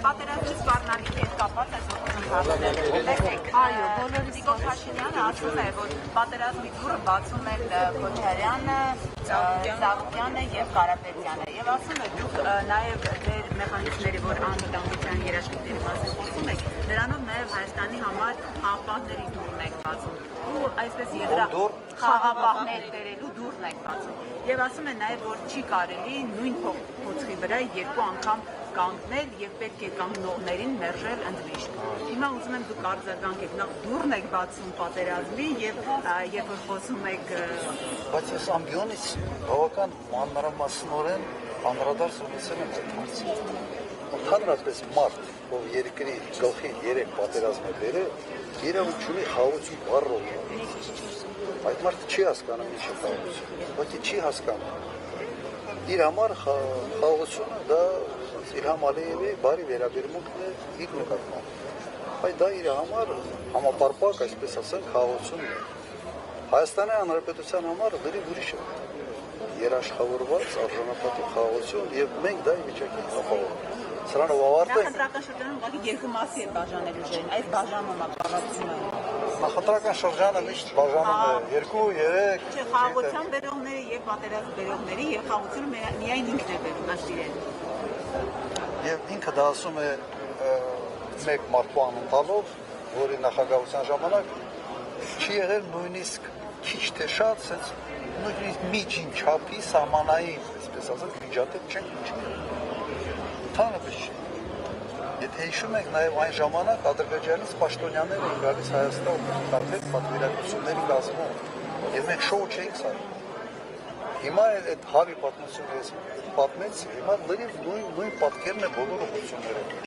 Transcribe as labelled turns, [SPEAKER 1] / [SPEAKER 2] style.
[SPEAKER 1] պատերազմի սպառնալիքի հետ կապված այս
[SPEAKER 2] Այո, բոլորիս
[SPEAKER 1] Նիկոլ Փաշինյանը ասում է, որ պատերազմի դուռը բացում են Քոչարյանը, Ծաղիկյանը եւ Կարապետյանը եւ ասում է դուք նաեւ ձեր մեխանիզմների, որ անվտանգության երաշխիքների մասին խոսում եք, դրանով նաեւ Հայաստանի համար խաղապահների դուռն եք բացում ու այսպես խաղապահներ բերելու դուռն եք բացում եւ ասում է նաեւ, որ չի կարելի նույն փոքրի վրա երկու անգամ կանգնել եւ պետք է կանգնողներին մերժել ընդմիշտ։ Հիմա ուզում եմ դուք արձագանքեք, նախ դուռն եք բացում պատերազմի եւ երբ որ խոսում եք
[SPEAKER 3] բայց այս ամբիոնից բավական մանրամասնորեն անդրադարձ ունեցել են այդ հարցին։ Ընդհանրապես մարդ, ով երկրի գլխին 3 պատերազմ է բերել, իրավունք ունի խաղաղություն բառով։ Այդ մարդը չի հասկանում ինչ է խաղաղություն, բայց չի հասկանում։ Իր համար խաղաղությունը դա Իլհամ Ալիևի բարի վերաբերմունքն է իր նկատմամբ։ Բայց դա իր համար համապարփակ, այսպես ասենք, խաղաղությունն է։ Հայաստանի Հանրապետության համար լրիվ ուրիշ է։ Երաշխավորված արժանապատիվ խաղաղություն եւ մենք դա ի վիճակի ենք ապահովել։ Սրանով ավարտենք։
[SPEAKER 1] Նախընտրական շրջանում ուղղակի երկու մասի է բաժանել ուժերին, այս բաժանում ապահովությունը։
[SPEAKER 3] Նախընտրական շրջանը միշտ բաժանում է 2-3
[SPEAKER 1] Չէ, խաղաղության բերողները եւ պատերազմ բերողների եւ խաղաղությունը միայն ինքն է բերում ըստ իրեն։
[SPEAKER 3] Եվ ինքը դա ասում է մեկ մարդու անընտալով, որի նախագահության ժամանակ չի եղել նույնիսկ քիչ թե շատ, նույնիսկ միջին չափի սահմանային, այսպես ասած, միջադեպ չենք ունեցել։ Ընդհանրապես չի։ Եթե հիշում եք, նաև այն ժամանակ Ադրբեջանից պաշտոնյաներ էին գալիս Հայաստան տարբեր պատվիրակությունների կազմում, եւ մենք շոու չէինք սարքում։ Հիմա այդ հավի պատմությունը պատմեցի, հիմա լրիվ նույն պատկերն է բոլոր ուղղությունները։